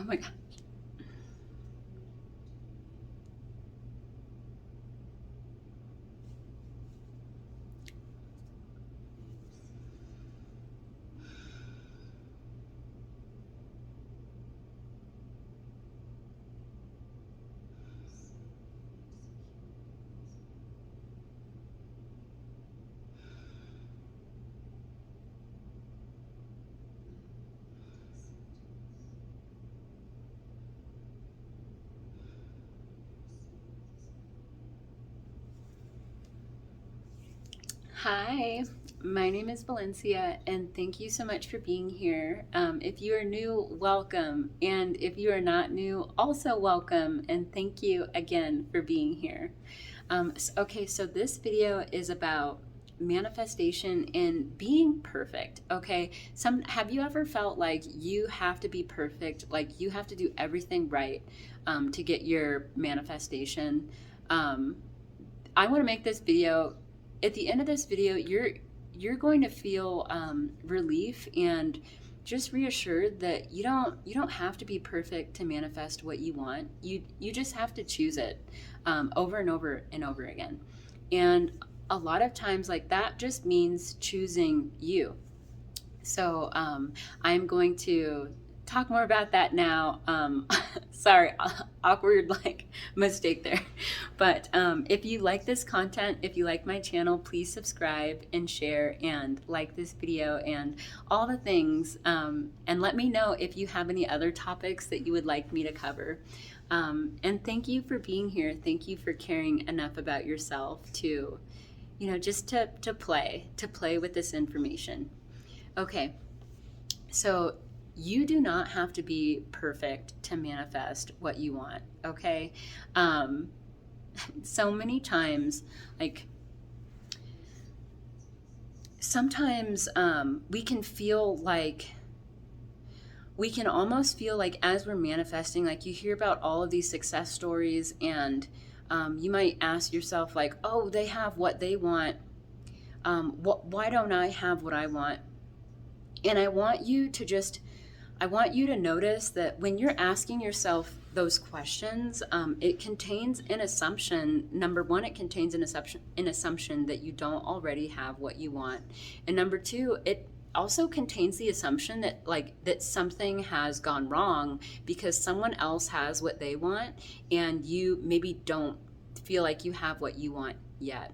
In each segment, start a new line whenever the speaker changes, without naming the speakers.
Oh my God. Hi, my name is Valencia, and thank you so much for being here. If you are new, welcome. And if you are not new, also welcome. And thank you again for being here. Okay, so this video is about manifestation and being perfect. Okay, have you ever felt like you have to be perfect, like you have to do everything right to get your manifestation? Um, I want to make this video. At the end of this video, you're going to feel relief and just reassured that you don't have to be perfect to manifest what you want. You just have to choose it over and over and over again. And a lot of times, like that just means choosing you. So I'm going to talk more about that now. Sorry, awkward like mistake there. But if you like this content, if you like my channel, please subscribe and share and like this video and all the things. And let me know if you have any other topics that you would like me to cover. And thank you for being here. Thank you for caring enough about yourself to, just to play with this information. Okay, so you do not have to be perfect to manifest what you want, okay? So many times, like, sometimes we can almost feel like as we're manifesting, like you hear about all of these success stories and you might ask yourself like, oh, they have what they want. Why don't I have what I want? And I want you to notice that when you're asking yourself those questions, it contains an assumption. Number one, it contains an assumption that you don't already have what you want. And number two, it also contains the assumption that something has gone wrong because someone else has what they want and you maybe don't feel like you have what you want yet.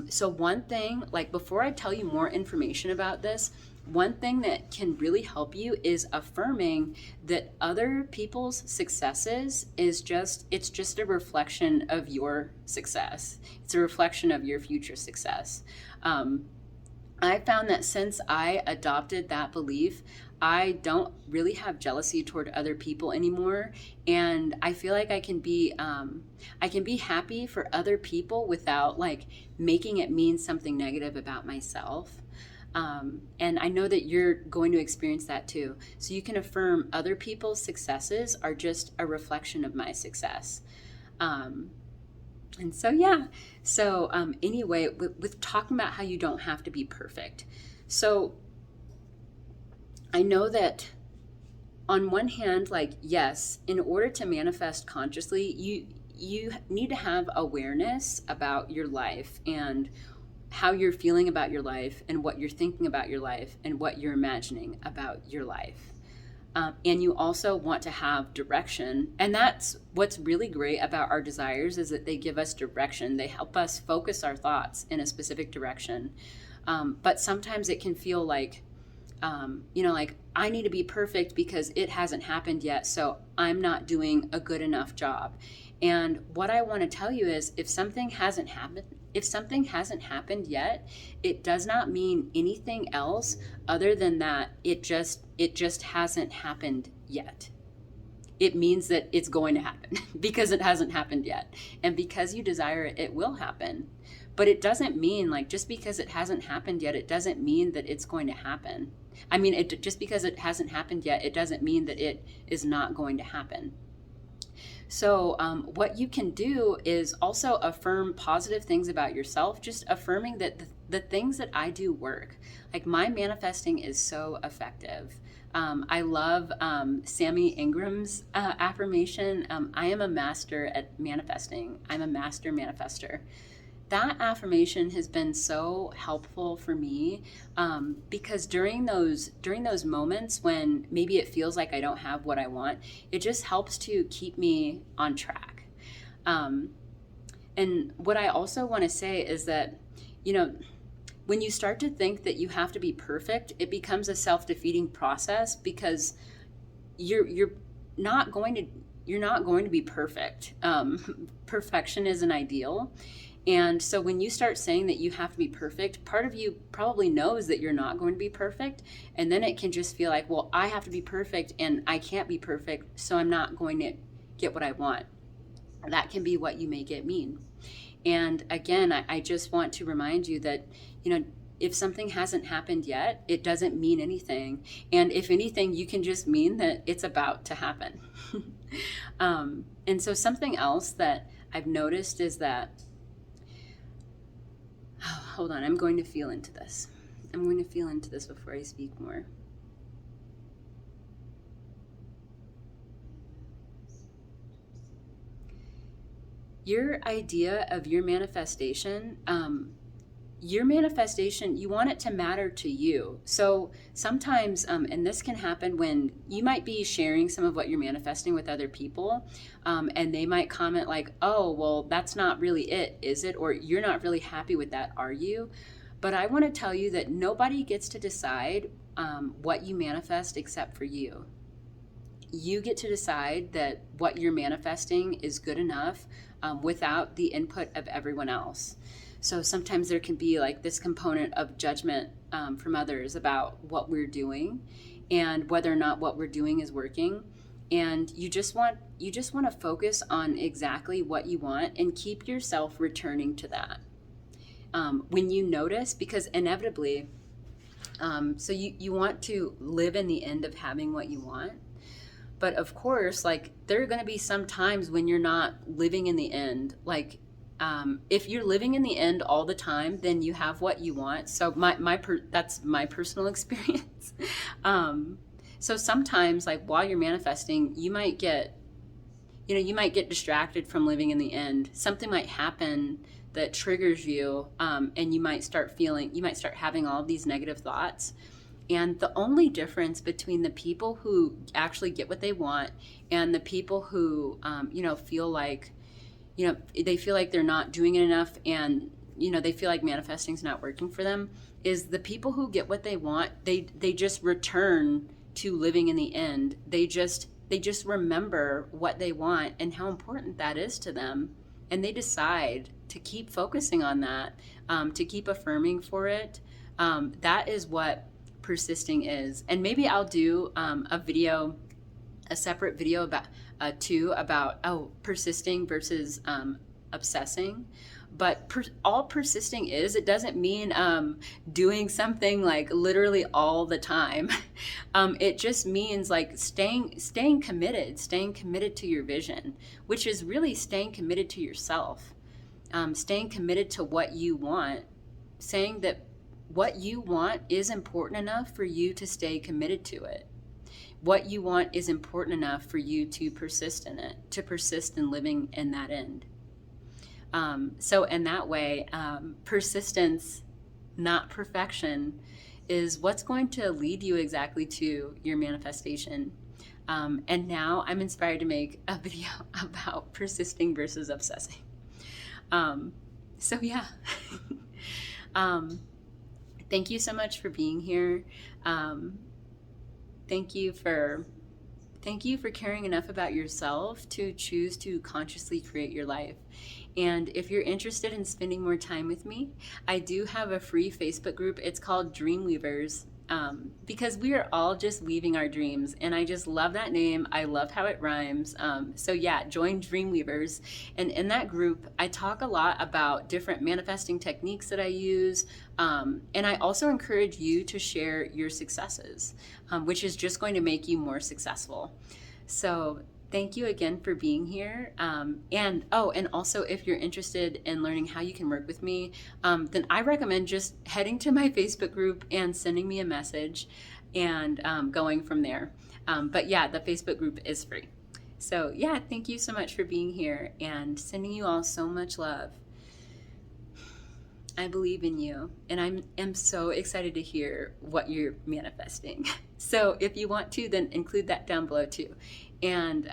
So one thing, like before I tell you more information about this, one thing that can really help you is affirming that other people's successes it's just a reflection of your success. It's a reflection of your future success. I found that since I adopted that belief, I don't really have jealousy toward other people anymore, and I feel like I can be happy for other people without like making it mean something negative about myself. And I know that you're going to experience that too. So you can affirm other people's successes are just a reflection of my success. And so, yeah. So anyway, with talking about how you don't have to be perfect. So I know that on one hand, like, yes, in order to manifest consciously, you need to have awareness about your life and how you're feeling about your life and what you're thinking about your life and what you're imagining about your life. And you also want to have direction. And that's what's really great about our desires is that they give us direction. They help us focus our thoughts in a specific direction. But sometimes it can feel like, like I need to be perfect because it hasn't happened yet. So I'm not doing a good enough job. And what I want to tell you is if something hasn't happened yet, it does not mean anything else other than that it just hasn't happened yet. It means that it's going to happen because it hasn't happened yet. And because you desire it, it will happen. But it doesn't mean like just because it hasn't happened yet, it doesn't mean that it's going to happen. I mean, just because it hasn't happened yet, it doesn't mean that it is not going to happen. So, what you can do is also affirm positive things about yourself, just affirming that the things that I do work. Like, my manifesting is so effective. I love Sammy Ingram's affirmation. I am a master at manifesting. I'm a master manifester. That affirmation has been so helpful for me, because during those moments when maybe it feels like I don't have what I want, it just helps to keep me on track. Um, and what I also want to say is that, you know, when you start to think that you have to be perfect, it becomes a self-defeating process, because you're not going to you're not going to be perfect. Perfection is an ideal. And so when you start saying that you have to be perfect, part of you probably knows that you're not going to be perfect. And then it can just feel like, well, I have to be perfect and I can't be perfect, so I'm not going to get what I want. That can be what you make it mean. And again, I just want to remind you that, if something hasn't happened yet, it doesn't mean anything. And if anything, you can just mean that it's about to happen. And so something else that I've noticed is that, hold on, I'm going to feel into this. I'm going to feel into this before I speak more. Your idea of your manifestation, you want it to matter to you. So sometimes, and this can happen when you might be sharing some of what you're manifesting with other people, and they might comment like, oh, well, that's not really it, is it? Or you're not really happy with that, are you? But I want to tell you that nobody gets to decide what you manifest except for you. You get to decide that what you're manifesting is good enough without the input of everyone else. So sometimes there can be like this component of judgment from others about what we're doing and whether or not what we're doing is working. And you just want to focus on exactly what you want and keep yourself returning to that. When you notice, because inevitably, so you want to live in the end of having what you want. But of course, like, there are going to be some times when you're not living in the end. Like, if you're living in the end all the time, then you have what you want. So that's my personal experience. So sometimes, like, while you're manifesting, you might get distracted from living in the end. Something might happen that triggers you, and you might start having all of these negative thoughts. And the only difference between the people who actually get what they want and the people who, feel like, they feel like they're not doing it enough, and, they feel like manifesting is not working for them, is the people who get what they want, they just return to living in the end. They just remember what they want and how important that is to them. And they decide to keep focusing on that, to keep affirming for it. That is what persisting is. And maybe I'll do a separate video about persisting versus obsessing. But all persisting is, it doesn't mean doing something like literally all the time. It just means like staying committed to your vision, which is really staying committed to yourself, staying committed to what you want, saying that what you want is important enough for you to stay committed to it. What you want is important enough for you to persist in it, to persist in living in that end. So in that way, persistence, not perfection, is what's going to lead you exactly to your manifestation. And now I'm inspired to make a video about persisting versus obsessing. So yeah. Thank you so much for being here. Thank you for caring enough about yourself to choose to consciously create your life. And if you're interested in spending more time with me, I do have a free Facebook group. It's called Dreamweavers, because we are all just weaving our dreams. And I just love that name. I love how it rhymes. So yeah, join Dreamweavers. And in that group, I talk a lot about different manifesting techniques that I use. And I also encourage you to share your successes, which is just going to make you more successful. So Thank you again for being here. And also if you're interested in learning how you can work with me, then I recommend just heading to my Facebook group and sending me a message and going from there. But yeah, the Facebook group is free. So yeah, thank you so much for being here and sending you all so much love. I believe in you, and am so excited to hear what you're manifesting. So if you want to, then include that down below too. And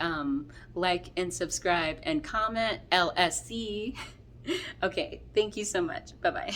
like and subscribe and comment LSC. Okay, thank you so much. Bye-bye.